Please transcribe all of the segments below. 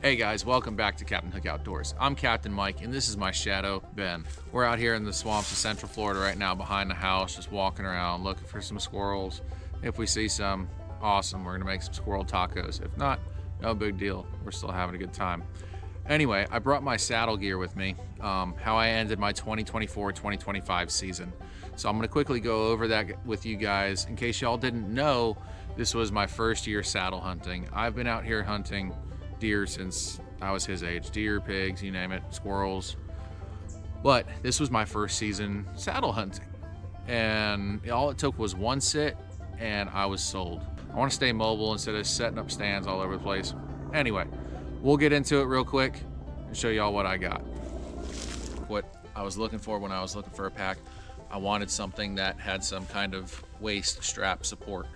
Hey guys, welcome back to Captain Hook Outdoors. I'm Captain Mike and this is my shadow, Ben. We're out here in the swamps of Central Florida right now behind the house, just walking around looking for some squirrels. If we see some, awesome, we're gonna make some squirrel tacos. If not, no big deal, we're still having a good time. Anyway, I brought my saddle gear with me, how I ended my 2024-2025 season. So I'm gonna quickly go over that with you guys. In case y'all didn't know, this was my first year saddle hunting. I've been out here hunting deer since I was his age. Deer, pigs, you name it, squirrels. But this was my first season saddle hunting. And all it took was one sit and I was sold. I want to stay mobile instead of setting up stands all over the place. Anyway, we'll get into it real quick and show y'all what I got. What I was looking for when I was looking for a pack, I wanted something that had some kind of waist strap support.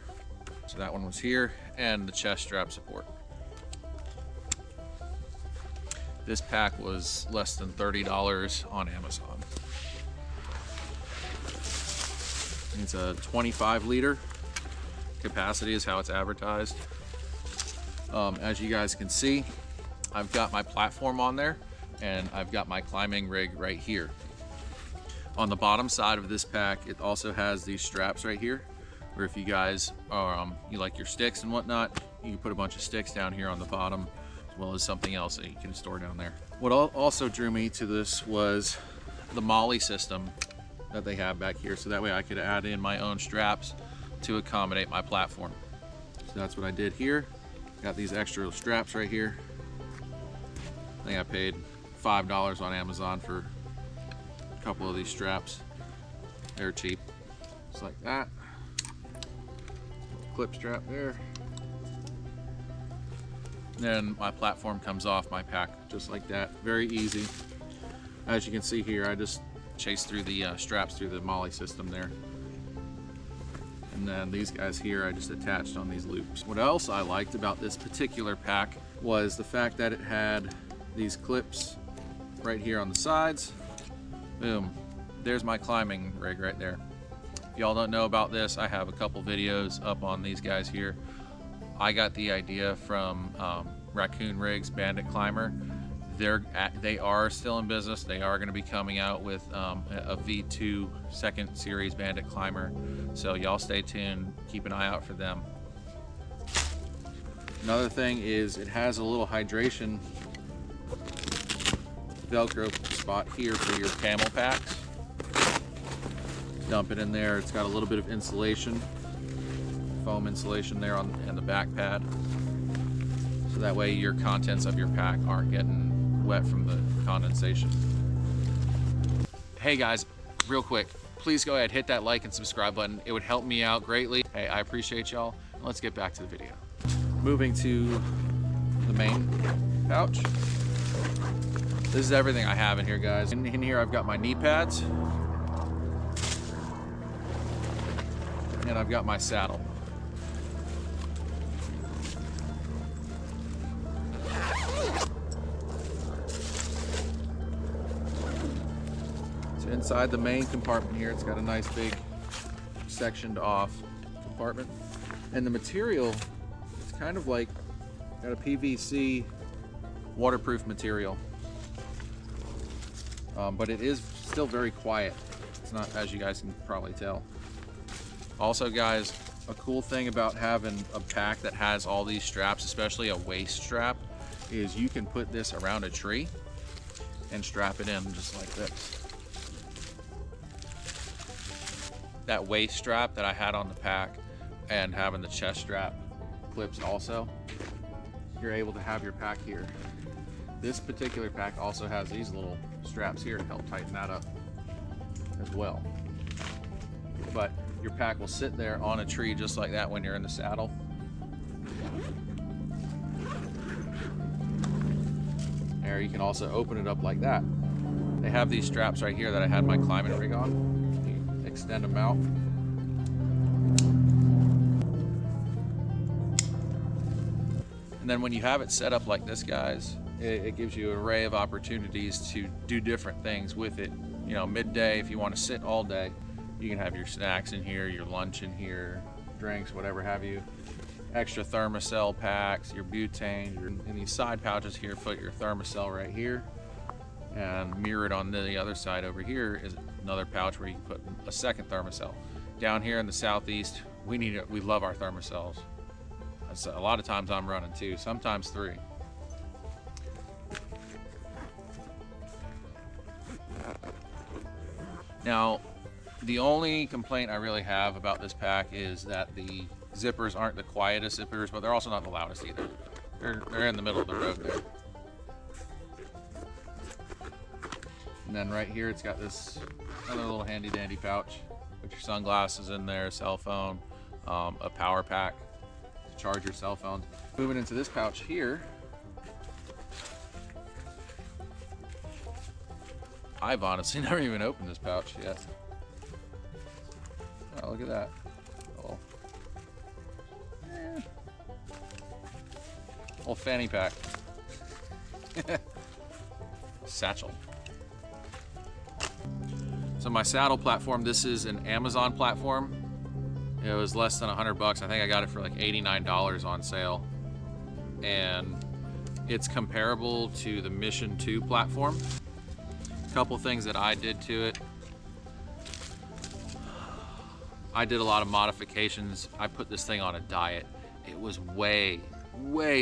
So that one was here, and the chest strap support. This pack was less than $30 on Amazon. It's a 25 liter capacity is how it's advertised. As you guys can see, I've got my platform on there and I've got my climbing rig right here. On the bottom side of this pack, it also has these straps right here, where if you guys you like your sticks and whatnot, you can put a bunch of sticks down here on the bottom, as well as something else that you can store down there. What also drew me to this was the MOLLE system that they have back here, so that way I could add in my own straps to accommodate my platform. So that's what I did here. Got these extra straps right here. I think I paid $5 on Amazon for a couple of these straps. They're cheap, just like that. Clip strap there. Then my platform comes off my pack just like that. Very easy. As you can see here, I just chased through the straps through the MOLLE system there. And then these guys here I just attached on these loops. What else I liked about this particular pack was the fact that it had these clips right here on the sides. Boom. There's my climbing rig right there. If y'all don't know about this, I have a couple videos up on these guys here. I got the idea from Raccoon Rigs Bandit Climber. They are still in business. They are going to be coming out with a V2 second series Bandit Climber. So y'all stay tuned. Keep an eye out for them. Another thing is it has a little hydration Velcro spot here for your camel packs. Dump it in there. It's got a little bit of insulation, foam insulation there in the back pad, so that way your contents of your pack aren't getting wet from the condensation. Hey guys, real quick, please go ahead, hit that like and subscribe button. It would help me out greatly. Hey, I appreciate y'all. Let's get back to the video. Moving to the main pouch. This is everything I have in here, guys. In here I've got my knee pads, and I've got my saddle. So inside the main compartment here, it's got a nice big sectioned off compartment. And the material, it's kind of like, got a PVC waterproof material. But it is still very quiet. It's not, as you guys can probably tell. Also guys, a cool thing about having a pack that has all these straps, especially a waist strap, is you can put this around a tree and strap it in just like this. That waist strap that I had on the pack and having the chest strap clips also, you're able to have your pack here. This particular pack also has these little straps here to help tighten that up as well. But your pack will sit there on a tree just like that when you're in the saddle. Or you can also open it up like that. They have these straps right here that I had my climbing rig on. You extend them out. And then when you have it set up like this, guys, it gives you an array of opportunities to do different things with it. You know, midday, if you want to sit all day, you can have your snacks in here, your lunch in here, drinks, whatever have you. extra thermocell packs, your butane, in these side pouches here, put your thermocell right here, and mirrored on the other side over here is another pouch where you can put a second thermocell. Down here in the southeast, we love our thermocells. A lot of times I'm running 2, sometimes 3. Now, the only complaint I really have about this pack is that the zippers aren't the quietest zippers, but they're also not the loudest either. They're in the middle of the road there. And then right here, it's got this other little handy dandy pouch. Put your sunglasses in there, cell phone, a power pack to charge your cell phone. Moving into this pouch here, I've honestly never even opened this pouch yet. Oh, look at that. Oh. Little fanny pack. Satchel. So my saddle platform, this is an Amazon platform. It was less than $100. I think I got it for like $89 on sale. And it's comparable to the Mission 2 platform. A couple things that I did to it. I did a lot of modifications. I put this thing on a diet. It was way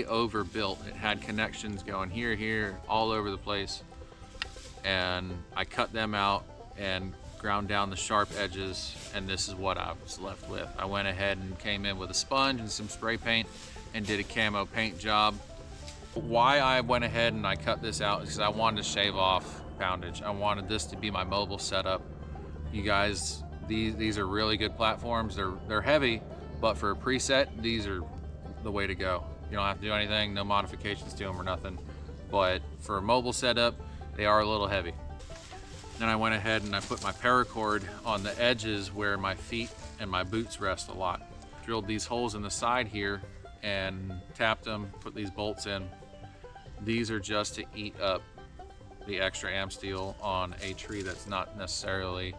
overbuilt. It had connections going here, all over the place. And I cut them out and ground down the sharp edges, and this is what I was left with. I went ahead and came in with a sponge and some spray paint and did a camo paint job. Why I went ahead and I cut this out is because I wanted to shave off poundage. I wanted this to be my mobile setup. You guys, these are really good platforms. They're heavy, but for a preset, these are the way to go. You don't have to do anything, no modifications to them or nothing. But for a mobile setup, they are a little heavy. Then I went ahead and I put my paracord on the edges where my feet and my boots rest a lot. Drilled these holes in the side here and tapped them, put these bolts in. These are just to eat up the extra am steel on a tree that's not necessarily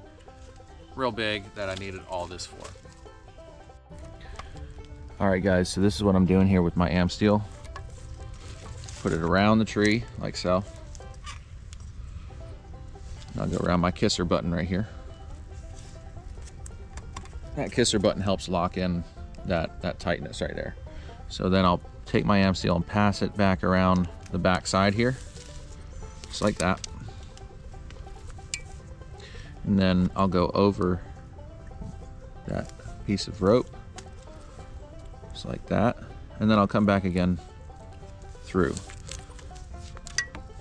real big that I needed all this for. All right guys, so this is what I'm doing here with my am steel. Put it around the tree like so. I'll go around my kisser button right here. That kisser button helps lock in that tightness right there. So then I'll take my am steel and pass it back around the back side here, just like that. And then I'll go over that piece of rope, just like that. And then I'll come back again through.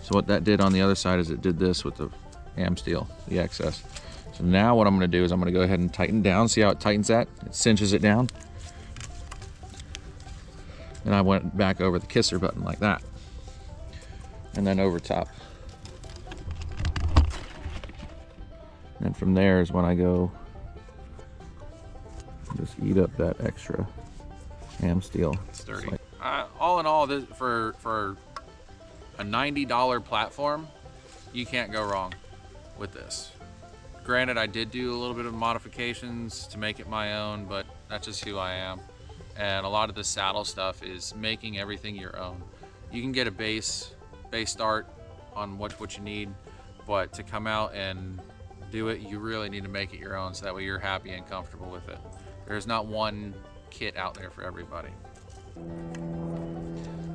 So what that did on the other side is it did this with the am steel, the excess. So now what I'm going to do is I'm going to go ahead and tighten down. See how it tightens that? It cinches it down. And I went back over the kisser button like that. And then over top. And from there is when I go just eat up that extra am steel. Sturdy. All in all, this, for a $90 platform, you can't go wrong with this. Granted, I did do a little bit of modifications to make it my own, but that's just who I am. And a lot of the saddle stuff is making everything your own. You can get a base start on what you need, but to come out and do it, you really need to make it your own, so that way you're happy and comfortable with it. There's not one kit out there for everybody.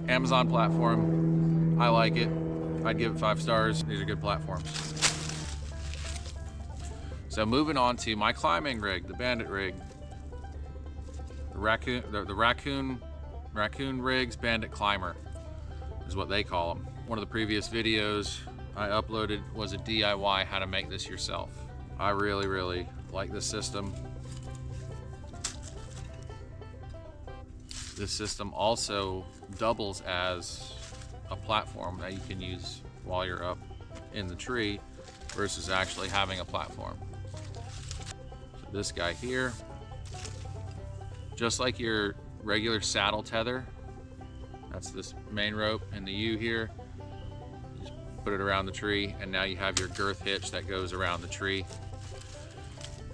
Amazon platform, I like it. I'd give it 5 stars. These are good platforms. So moving on to my climbing rig, the Bandit rig. The Raccoon Rigs Bandit Climber is what they call them. One of the previous videos I uploaded was a DIY how to make this yourself. I really like this system. This system also doubles as a platform that you can use while you're up in the tree versus actually having a platform. So this guy here, just like your regular saddle tether, that's this main rope and the U here. Just put it around the tree, and now you have your girth hitch that goes around the tree.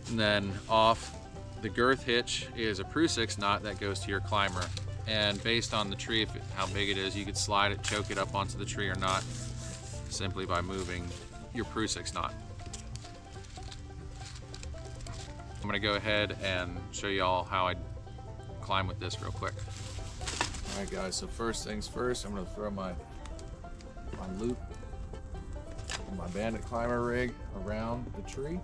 And then off the girth hitch is a Prusik knot that goes to your climber. and based on the tree, how big it is, you could slide it, choke it up onto the tree or not, simply by moving your Prue 6 knot. I'm gonna go ahead and show you all how I climb with this real quick. All right guys, so first things first, I'm gonna throw my loop and my Bandit climber rig around the tree.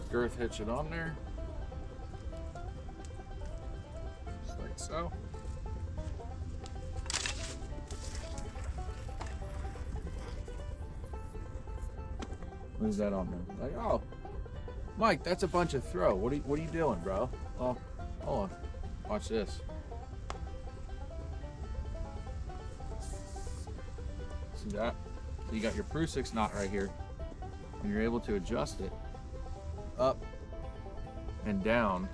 Girth hitch it on there, just like so. What is that on there? Like, oh, Mike, that's a bunch of throw. What are you doing, bro? Oh, hold on. Watch this. See that? You got your Prue 6 knot right here, and you're able to adjust it up and down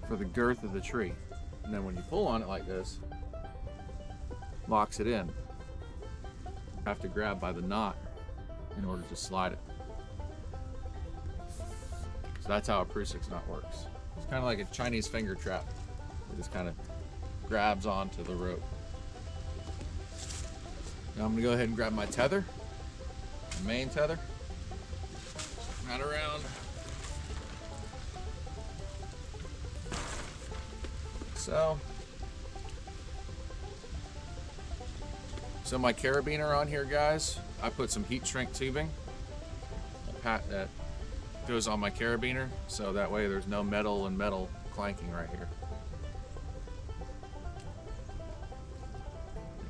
for the girth of the tree. And then when you pull on it like this, locks it in. You have to grab by the knot in order to slide it. So that's how a Prue 6 knot works. It's kind of like a Chinese finger trap. It just kind of grabs onto the rope. Now I'm gonna go ahead and grab my tether, my main tether, right around. So my carabiner on here, guys, I put some heat shrink tubing that goes on my carabiner, so that way there's no metal and metal clanking right here.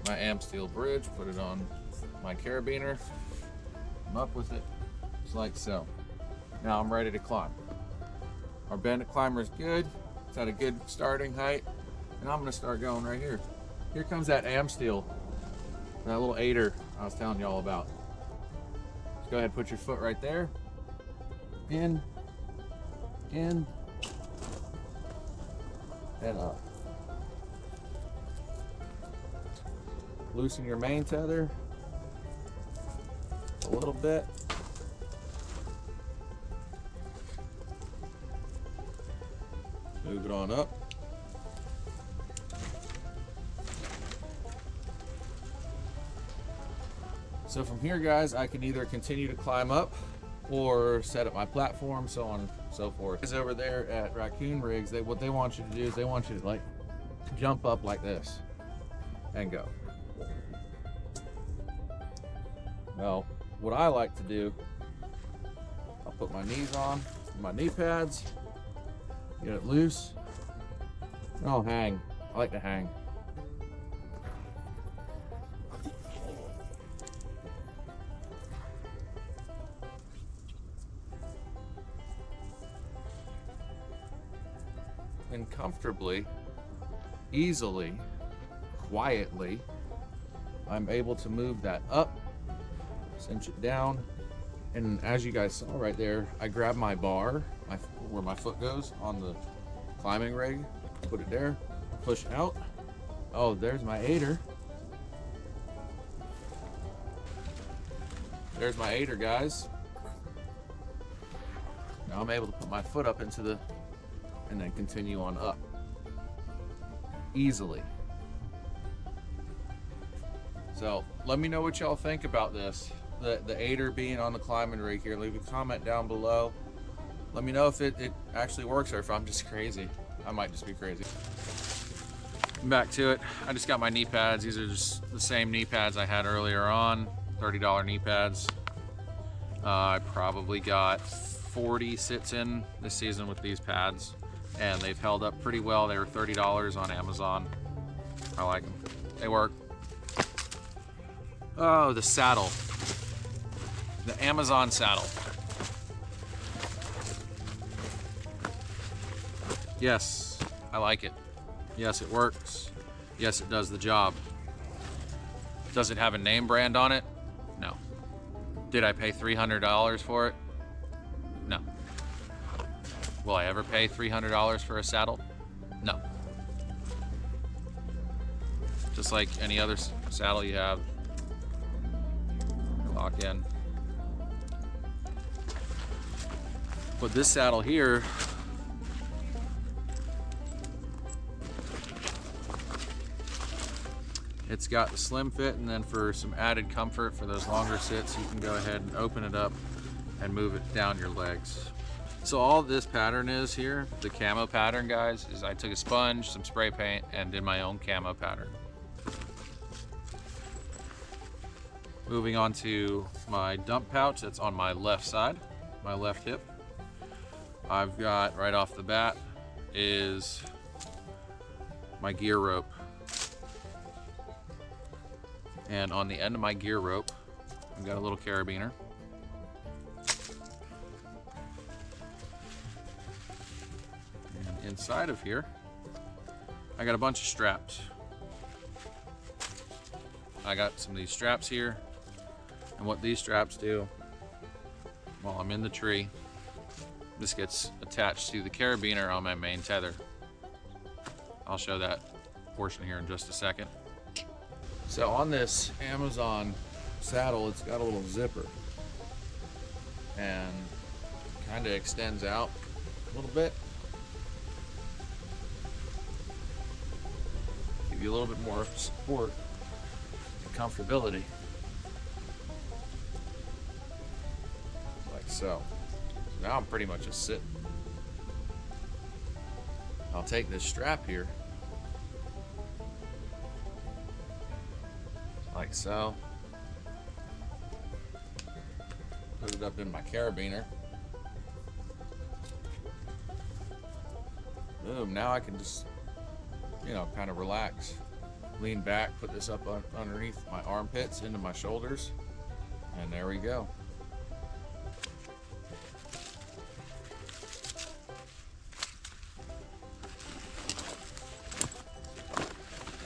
My amp steel bridge, put it on my carabiner. I'm up with it, just like so. Now I'm ready to climb. Our Bandit climber is good. It's at a good starting height, and I'm gonna start going right here. Here comes that amp steel, that little aider I was telling y'all about. Just go ahead and put your foot right there. In, and up. Loosen your main tether a little bit. Move it on up. So from here, guys, I can either continue to climb up or set up my platform, so on and so forth. Guys over there at Raccoon Rigs, what they want you to do is they want you to like jump up like this and go. Well, what I like to do, I'll put my knees on, my knee pads, get it loose, and I'll hang. I like to hang. And comfortably, easily, quietly, I'm able to move that up, cinch it down, and as you guys saw right there, I grab my bar, where my foot goes on the climbing rig, put it there, push out. Oh, there's my aider. There's my aider, guys. Now I'm able to put my foot up into the, and then continue on up easily. So let me know what y'all think about this, the aider being on the climbing rig here. Leave a comment down below. Let me know if it actually works or if I'm just crazy. I might just be crazy. Back to it. I just got my knee pads. These are just the same knee pads I had earlier on, $30 knee pads. I probably got 40 sits in this season with these pads, and they've held up pretty well. They were $30 on Amazon. I like them. They work. Oh, the saddle. The Amazon saddle. Yes, I like it. Yes, it works. Yes, it does the job. Does it have a name brand on it? No. Did I pay $300 for it? No. Will I ever pay $300 for a saddle? No. Just like any other saddle you have. Lock in. But this saddle here, it's got the slim fit, and then for some added comfort for those longer sits, you can go ahead and open it up and move it down your legs. So all this pattern is here, the camo pattern, guys, is I took a sponge, some spray paint, and did my own camo pattern. Moving on to my dump pouch that's on my left side, my left hip. I've got, right off the bat, is my gear rope. And on the end of my gear rope, I've got a little carabiner. And inside of here, I got a bunch of straps. I got some of these straps here. And what these straps do, while I'm in the tree, this gets attached to the carabiner on my main tether. I'll show that portion here in just a second. So on this Amazon saddle, it's got a little zipper and kind of extends out a little bit. Give you a little bit more support and comfortability. Like so. Now I'm pretty much just sitting. I'll take this strap here, like so, put it up in my carabiner. Boom, now I can just, kind of relax, lean back, put this up underneath my armpits, into my shoulders, and there we go.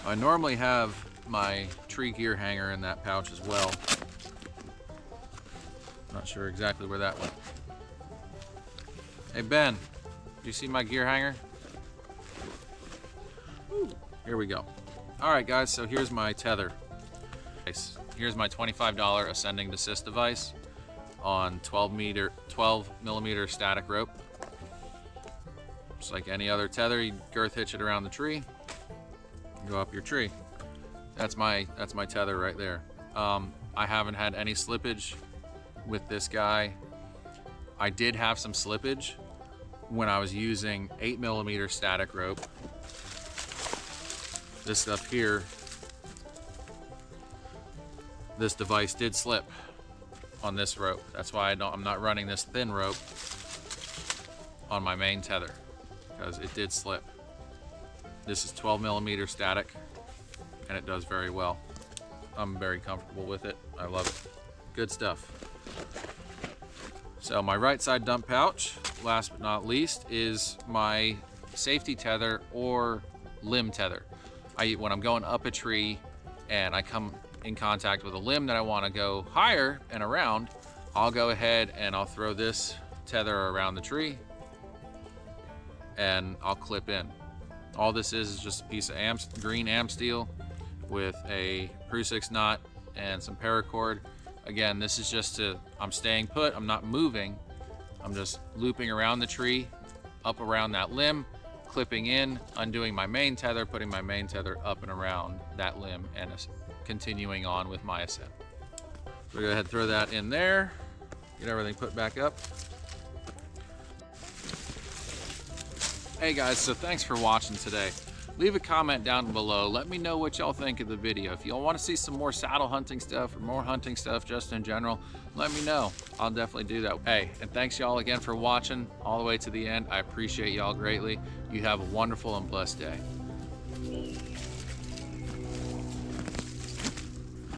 I normally have my tree gear hanger in that pouch as well. Not sure exactly where that went. Hey Ben, do you see my gear hanger? Here we go. All right guys, so here's my tether. Here's my $25 ascending desist device on 12 millimeter static rope. Just like any other tether, you girth hitch it around the tree, go up your tree. That's my tether right there. I haven't had any slippage with this guy. I did have some slippage when I was using 8 millimeter static rope. This stuff here, this device did slip on this rope. That's why I'm not running this thin rope on my main tether, because it did slip. This is 12 millimeter static, and it does very well. I'm very comfortable with it. I love it. Good stuff. So my right side dump pouch, last but not least, is my safety tether or limb tether. When I'm going up a tree and I come in contact with a limb that I want to go higher and around, I'll go ahead and I'll throw this tether around the tree and I'll clip in. All this is just a piece of green am steel with a Prusik knot and some paracord. Again, this is just I'm staying put, I'm not moving. I'm just looping around the tree, up around that limb, clipping in, undoing my main tether, putting my main tether up and around that limb, and continuing on with my ascent. So go ahead and throw that in there, get everything put back up. Hey guys, so thanks for watching today. Leave a comment down below. Let me know what y'all think of the video. If y'all want to see some more saddle hunting stuff or more hunting stuff just in general, let me know. I'll definitely do that. Hey, and thanks y'all again for watching all the way to the end. I appreciate y'all greatly. You have a wonderful and blessed day.